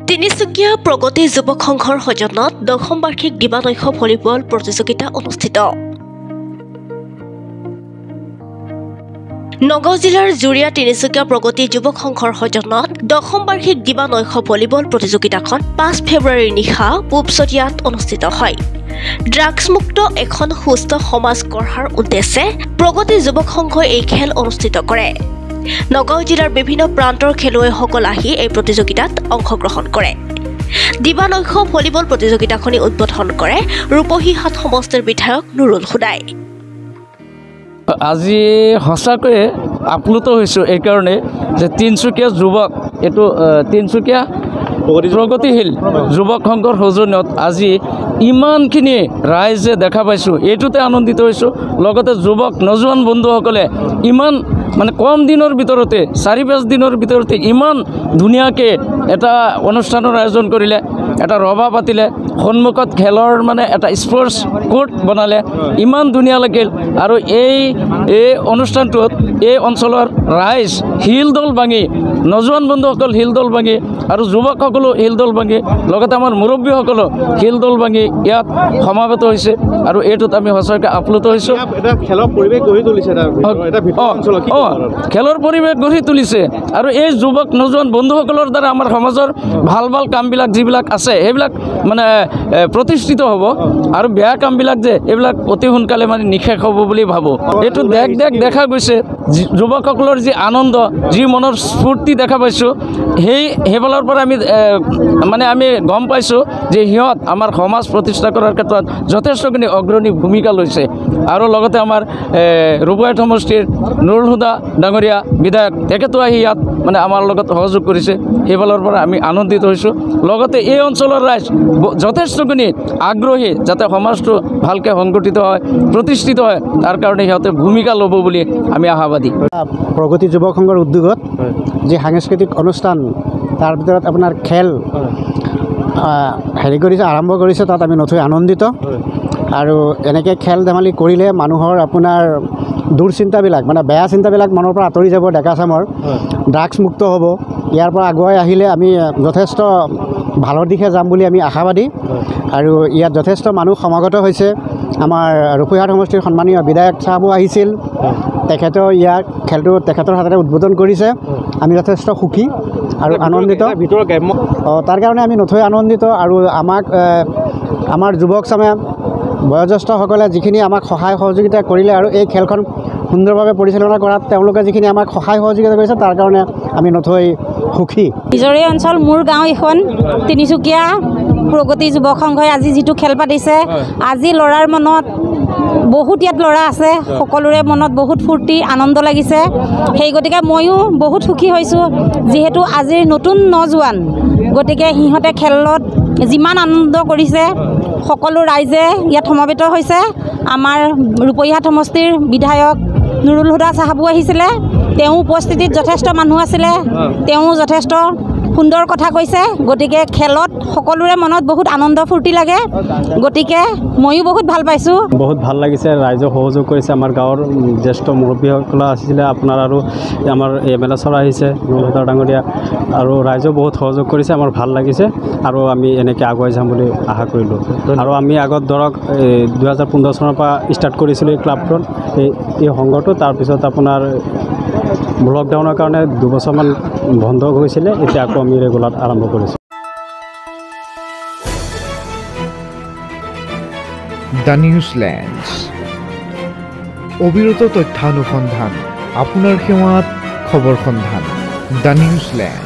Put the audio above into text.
তিনিচুকীয়া প্ৰগতি যুৱক সংঘৰ সজনত 10ম বাৰ্ষিক দিবানৈশ ভলীবল প্ৰতিযোগিতা অনুষ্ঠিত। নগাঁও জিলাৰ জুৰিয়া তিনিচুকীয়া প্ৰগতি যুৱক সংঘৰ সজনত 10ম বাৰ্ষিক দিবানৈশ ভলীবল প্ৰতিযোগিতাখন 5 ফেব্ৰুৱাৰীৰ নিশা পূবচতিয়াত অনুষ্ঠিত হয়। ড্ৰাগছমুক্ত এখন সুস্থ সমাজ গঢ়াৰ উদ্দেশ্যে প্ৰগতি যুৱক সংঘই এই খেল অনুষ্ঠিত কৰে। নগাঁও জিলাৰ বিভিন্ন প্ৰান্তৰ খেলুৱৈসকল আহি এই প্ৰতিযোগিতাত অংশগ্ৰহণ কৰে। দিবানৈশ ভলীবল প্ৰতিযোগিতাখনি উদ্বোধন কৰে ৰূপহীহাট সমষ্টিৰ বিধায়ক নুৰুল হুদাই। আজি সঁচাকৈ আপ্লুত হৈছোঁ এইকাৰণে যে তিনিচুকীয়া যুৱক এইটো তিনিচুকীয়া প্ৰগতিশীল যুৱক সংঘৰ সৌজন্যত আজি ইমানখিনি ৰাইজে দেখা পাইছোঁ, এইটোতে আনন্দিত হৈছোঁ। লগতে যুৱক নজোৱান বন্ধুসকলে ইমান কম দিনৰ ভিতৰতে 4-5 দিনৰ ভিতৰতে ইমান ধুনীয়াকৈ এটা অনুষ্ঠানৰ আয়োজন কৰিলে, এটা ৰভা পাতিলে, সন্মুখত খেলৰ এটা স্পৰ্টছ কোৰ্ট বনালে, ইমান ধুনীয়া লাগিল। আৰু এই অনুষ্ঠানটোত এই অঞ্চলৰ ৰাইজ হিলদল ভাঙি, নজোৱান বন্ধুসকল হিলদল ভাঙি আৰু যুৱকসকলো হিলদল ভাঙি, লগতে আমাৰ মুৰব্বীসকলো হিলদল ভাঙি ইয়াত সমাবেত হৈছে। আৰু এইটোত আমি সঁচাকৈ আপ্লুত হৈছোঁ। খেলৰ পৰিৱেশ গঢ়ি তুলিছে, খেলৰ পৰিৱেশ গঢ়ি তুলিছে। আৰু এই যুৱক নজোৱান বন্ধুসকলৰ দ্বাৰা আমাৰ সমাজৰ ভাল ভাল কামবিলাক যিবিলাক আছে সেইবিলাক প্ৰতিষ্ঠিত হ'ব, আৰু বেয়া কামবিলাক যে এইবিলাক অতি সোনকালে নিশেষ হ'ব বুলি ভাবোঁ। এইটো দেখা গৈছে যুৱকসকলৰ যি আনন্দ, যি মনৰ স্ফূৰ্তি দেখা পাইছোঁ, সেইফালৰ পৰা আমি গম পাইছোঁ যে সিহঁত আমাৰ সমাজ প্ৰতিষ্ঠা কৰাৰ ক্ষেত্ৰত যথেষ্টখিনি অগ্ৰণী ভূমিকা লৈছে। আৰু লগতে আমাৰ ৰূপহীহাট সমষ্টিৰ নুৰুল হুদা ডাঙৰীয়া বিধায়ক, তেখেতো আহি ইয়াত আমাৰ লগত সহযোগ কৰিছে। সেইফালৰ পৰা আমি আনন্দিত হৈছোঁ। লগতে এই অঞ্চলৰ ৰাইজ যথেষ্টখিনি আগ্ৰহী যাতে সমাজটো ভালকৈ সংগঠিত হয়, প্ৰতিষ্ঠিত হয়, তাৰ কাৰণে সিহঁতে ভূমিকা ল'ব বুলি আমি আশাবাদী। প্ৰগতি যুৱক সংঘৰ উদ্যোগত যি সাংস্কৃতিক অনুষ্ঠান, তাৰ ভিতৰত আপোনাৰ খেল আৰম্ভ কৰিছে, তাত আমি নথৈ আনন্দিত। আৰু এনেকৈ খেল ধেমালি কৰিলে মানুহৰ আপোনাৰ দুৰ্চিন্তাবিলাক বেয়া চিন্তাবিলাক মনৰ পৰা আঁতৰি যাব। ডেকা চামৰ ড্ৰাগছ মুক্ত হ'ব। ইয়াৰ পৰা আগুৱাই আহিলে আমি যথেষ্ট ভালৰ দিশে যাম বুলি আমি আশাবাদী। আৰু ইয়াত যথেষ্ট মানুহ সমাগত হৈছে। আমাৰ ৰূপহীহাট সমষ্টিৰ সন্মানীয় বিধায়ক চাহাবো আহিছিল, তেখেতেও ইয়াৰ খেলটো তেখেতৰ হাতেৰে উদ্বোধন কৰিছে। আমি যথেষ্ট সুখী আৰু আনন্দিত। তাৰ কাৰণে আমি নথৈ আনন্দিত। আৰু আমাৰ যুৱক চামে বয়োজ্যেষ্ঠসকলে যিখিনি আমাক সহায় সহযোগিতা কৰিলে আৰু এই খেলখন সুন্দৰভাৱে পৰিচালনা কৰাত তেওঁলোকে যিখিনি আমাক সহায় সহযোগিতা কৰিছে, তাৰ কাৰণে আমি নথৈ সুখী। নিজৰে অঞ্চল, মোৰ গাঁও এখন তিনিচুকীয়া প্ৰগতি যুৱক সংঘই আজি যিটো খেল পাতিছে, আজি ল'ৰাৰ মনত বহুত, ইয়াত ল'ৰা আছে, সকলোৰে মনত বহুত ফূৰ্তি আনন্দ লাগিছে। সেই গতিকে ময়ো বহুত সুখী হৈছোঁ, যিহেতু আজিৰ নতুন নজোৱান, গতিকে সিহঁতে খেলত যিমান আনন্দ কৰিছে, সকলো ৰাইজে ইয়াত সমবেত হৈছে। আমাৰ ৰূপহীহাট সমষ্টিৰ বিধায়ক নুৰুল হুদা চাহাবো আহিছিলে, তেওঁ উপস্থিতিত যথেষ্ট মানুহ আছিলে, তেওঁ যথেষ্ট সুন্দৰ কথা কৈছে। গতিকে খেলত সকলোৰে মনত বহুত আনন্দ ফূৰ্তি লাগে, গতিকে ময়ো বহুত ভাল পাইছোঁ। বহুত ভাল লাগিছে, ৰাইজে সহযোগ কৰিছে। আমাৰ গাঁৱৰ জ্যেষ্ঠ মুৰব্বীসকল আছিলে আপোনাৰ, আৰু আমাৰ MLA ছাৰ আহিছে, নুৰুল হুদা ডাঙৰীয়া, আৰু ৰাইজেও বহুত সহযোগ কৰিছে। আমাৰ ভাল লাগিছে আৰু আমি এনেকৈ আগুৱাই যাম বুলি আশা কৰিলোঁ। আৰু আমি আগত ধৰক 2015 চনৰ পৰা ষ্টাৰ্ট কৰিছিলোঁ এই ক্লাবখন, এই সংঘটো। তাৰপিছত আপোনাৰ লকডাউনৰ কাৰণে 2 বছৰমান বন্ধ হৈছিলে, এতিয়া আকৌ আমি ৰেগুলাৰ আৰম্ভ কৰিছোঁ। দ্য নিউজলেণ্ডছ, অবিৰত তথ্যানুসন্ধান, আপোনাৰ সেৱাত খবৰ সন্ধান। দ্য নিউজলেণ্ড।